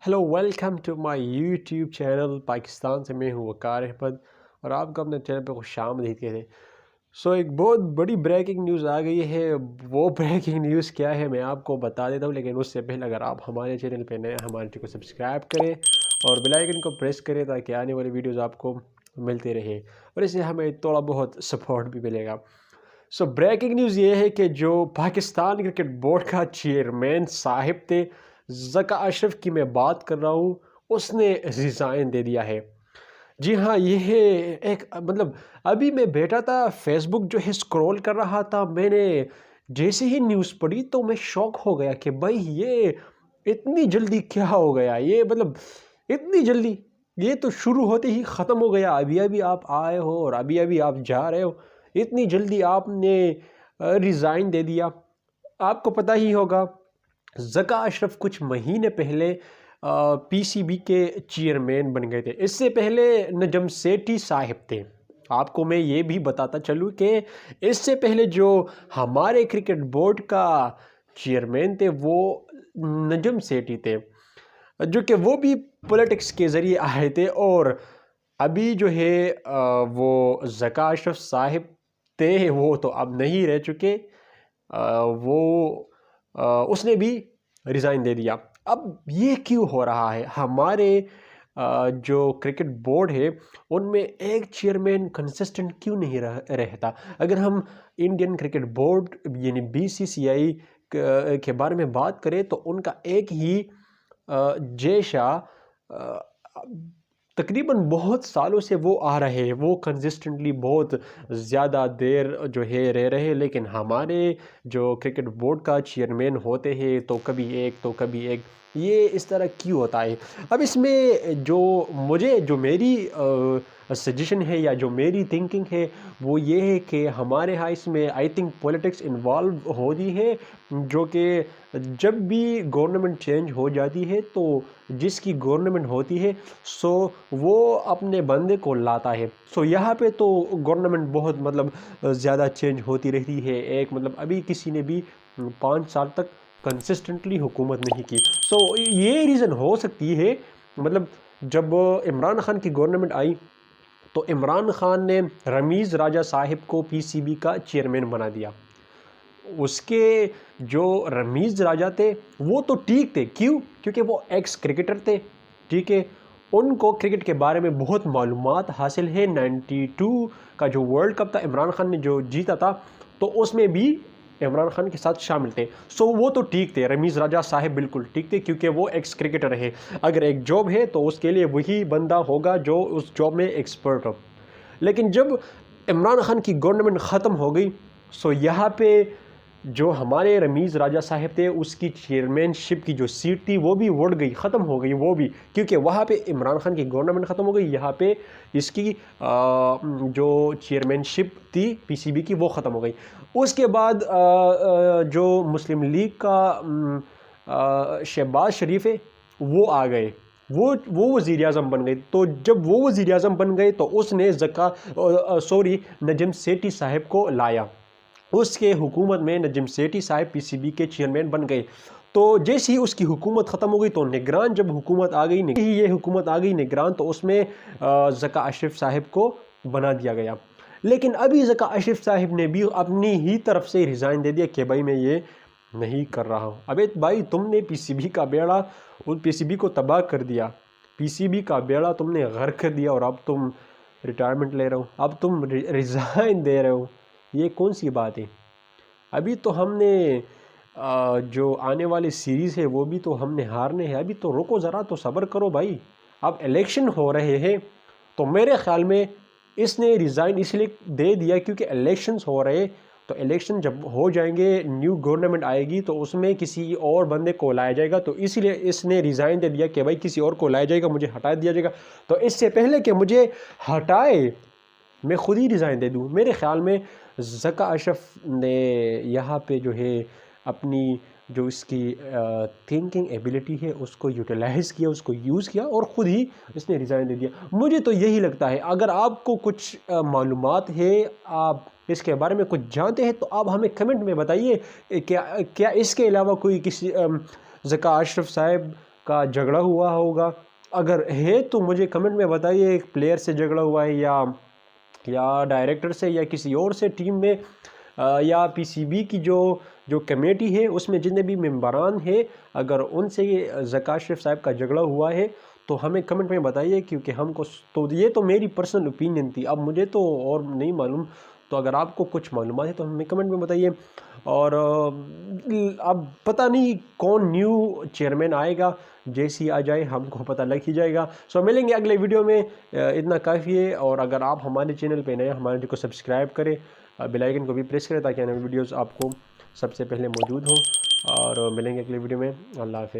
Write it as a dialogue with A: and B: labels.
A: Hello welcome to my YouTube channel. Pakistan से मैं हूँ वकार अहमद और आपको अपने चैनल पे खुशामदीद कहते हैं। एक बहुत बड़ी ब्रेकिंग न्यूज़ आ गई है। वो ब्रेकिंग न्यूज़ क्या है मैं आपको बता देता हूँ, लेकिन उससे पहले अगर आप हमारे चैनल पे नए हमारे चैनल को सब्सक्राइब करें और बेल आइकन को प्रेस करें ताकि आने वाली वीडियोज़ आपको मिलते रहे और इससे हमें थोड़ा बहुत सपोर्ट भी मिलेगा। ब्रेकिंग न्यूज़ ये है कि जो पाकिस्तान क्रिकेट बोर्ड का चेयरमैन साहिब थे, ज़का अशरफ की मैं बात कर रहा हूँ, उसने रिज़ाइन दे दिया है। जी हाँ, ये है एक अभी मैं बैठा था फेसबुक जो है स्क्रॉल कर रहा था, मैंने जैसे ही न्यूज़ पढ़ी तो मैं शॉक हो गया कि भाई ये इतनी जल्दी क्या हो गया। ये इतनी जल्दी, ये तो शुरू होते ही ख़त्म हो गया। अभी अभी आप आए हो और अभी अभी आप जा रहे हो, इतनी जल्दी आपने रिज़ाइन दे दिया। आपको पता ही होगा ज़का अशरफ कुछ महीने पहले पीसीबी के चेयरमैन बन गए थे। इससे पहले नजम सेठी साहिब थे। आपको मैं ये भी बताता चलूँ कि इससे पहले जो हमारे क्रिकेट बोर्ड का चेयरमैन थे वो नजम सेठी थे, जो कि वो भी पॉलिटिक्स के ज़रिए आए थे। और अभी जो है वो ज़का अशरफ साहिब थे, वो तो अब नहीं रह चुके। वो उसने भी रिज़ाइन दे दिया। अब ये क्यों हो रहा है? हमारे जो क्रिकेट बोर्ड है उनमें एक चेयरमैन कंसिस्टेंट क्यों नहीं रहता? अगर हम इंडियन क्रिकेट बोर्ड यानी बीसीसीआई के बारे में बात करें तो उनका एक ही जय शाह तकरीबन बहुत सालों से वो आ रहे हैं, वो कंसिस्टेंटली बहुत ज़्यादा देर जो है रह रहे हैं। लेकिन हमारे जो क्रिकेट बोर्ड का चेयरमैन होते हैं तो कभी एक तो कभी एक, ये इस तरह क्यों होता है? अब इसमें जो मेरी सजेशन है या जो मेरी थिंकिंग है वो ये है कि हमारे यहाँ इसमें आई थिंक पॉलिटिक्स इन्वॉल्व होती है, जो कि जब भी गवर्नमेंट चेंज हो जाती है तो जिसकी गवर्नमेंट होती है वो अपने बंदे को लाता है। यहाँ पे तो गवर्नमेंट बहुत ज़्यादा चेंज होती रहती है। एक अभी किसी ने भी 5 साल तक कंसिस्टेंटली हुकूमत नहीं की। ये रीज़न हो सकती है। जब इमरान खान की गवर्नमेंट आई तो इमरान खान ने रमीज़ राजा साहिब को पीसीबी का चेयरमैन बना दिया। उसके जो रमीज़ राजा थे वो तो ठीक थे, क्यों? क्योंकि वो एक्स क्रिकेटर थे, ठीक है। उनको क्रिकेट के बारे में बहुत मालूमात हासिल है। 92 का जो वर्ल्ड कप था इमरान खान ने जो जीता था, तो उसमें भी इमरान खान के साथ शामिल थे। वो तो ठीक थे, रमीज़ राजा साहिब बिल्कुल ठीक थे, क्योंकि वो एक्स क्रिकेटर है। अगर एक जॉब है तो उसके लिए वही बंदा होगा जो उस जॉब में एक्सपर्ट हो। लेकिन जब इमरान खान की गवर्नमेंट ख़त्म हो गई, यहाँ पे जो हमारे रमीज़ राजा साहिब थे उसकी चेयरमैनशिप की जो सीट थी वो भी उड़ गई, ख़त्म हो गई वो भी, क्योंकि वहाँ पे इमरान खान की गवर्नमेंट ख़त्म हो गई। यहाँ पे इसकी जो चेयरमैनशिप थी पीसीबी की वो ख़त्म हो गई। उसके बाद जो मुस्लिम लीग का शहबाज शरीफ है वो आ गए, वो वज़ीर आज़म बन गए। तो जब वो वज़ीर आज़म बन गए तो उसने नजम सेठी साहिब को लाया। उसके हुकूमत में नजम सेठी साहिब पीसीबी के चेयरमैन बन गए। तो जैसे ही उसकी हुकूमत ख़त्म हो गई तो निगरान जब हुकूमत आ गई, ये हुकूमत आ गई निगरान, तो उसमें ज़का अशरफ साहिब को बना दिया गया। लेकिन अभी ज़का अशरफ साहिब ने भी अपनी ही तरफ से रिज़ाइन दे दिया कि भाई मैं ये नहीं कर रहा हूँ। अबे भाई, तुमने पीसीबी का बेड़ा, उस पीसीबी को तबाह कर दिया, पीसीबी का बेड़ा तुमने गर्क कर दिया और अब तुम रिटायरमेंट ले रहे हो, अब तुम रिज़ाइन दे रहे हो। ये कौन सी बात है? अभी तो हमने जो आने वाली सीरीज़ है वो भी तो हमने हारने हैं। अभी तो रुको ज़रा, तो सब्र करो भाई। अब इलेक्शन हो रहे हैं तो मेरे ख्याल में इसने रिज़ाइन इसलिए दे दिया क्योंकि इलेक्शंस हो रहे, तो इलेक्शन जब हो जाएंगे, न्यू गवर्नमेंट आएगी तो उसमें किसी और बंदे को लाया जाएगा, तो इसलिए इसने रिज़ाइन दे दिया कि भाई किसी और को लाया जाएगा, मुझे हटा दिया जाएगा। तो इससे पहले कि मुझे हटाए मैं खुद ही रिज़ाइन दे दूँ। मेरे ख़्याल में ज़का अशरफ ने यहाँ पे जो है अपनी जो इसकी थिंकिंग एबिलिटी है उसको यूटिलाइज़ किया, उसको यूज़ किया और ख़ुद ही इसने रिज़ाइन दे दिया। मुझे तो यही लगता है। अगर आपको कुछ मालूमात है, आप इसके बारे में कुछ जानते हैं, तो आप हमें कमेंट में बताइए। क्या क्या इसके अलावा कोई किसी ज़का अशरफ साहब का झगड़ा हुआ होगा? अगर है तो मुझे कमेंट में बताइए, एक प्लेयर से झगड़ा हुआ है या डायरेक्टर से या किसी और से टीम में, या पीसीबी की जो जो कमेटी है उसमें जितने भी मेंबरान हैं, अगर उनसे ज़कात शरीफ साहब का झगड़ा हुआ है तो हमें कमेंट में बताइए, क्योंकि हमको तो ये तो मेरी पर्सनल ओपिनियन थी, अब मुझे तो और नहीं मालूम। तो अगर आपको कुछ मालूमात है तो हमें कमेंट में बताइए। और अब पता नहीं कौन न्यू चेयरमैन आएगा, जैसी आ जाए हमको पता लग ही जाएगा। सो मिलेंगे अगले वीडियो में, इतना काफ़ी है। और अगर आप हमारे चैनल पे नए, हमारे चैनल को सब्सक्राइब करें, बेल आइकन को भी प्रेस करें ताकि आने वाली वीडियोस आपको सबसे पहले मौजूद हों। और मिलेंगे अगले वीडियो में। अल्लाह हाफ़िज़।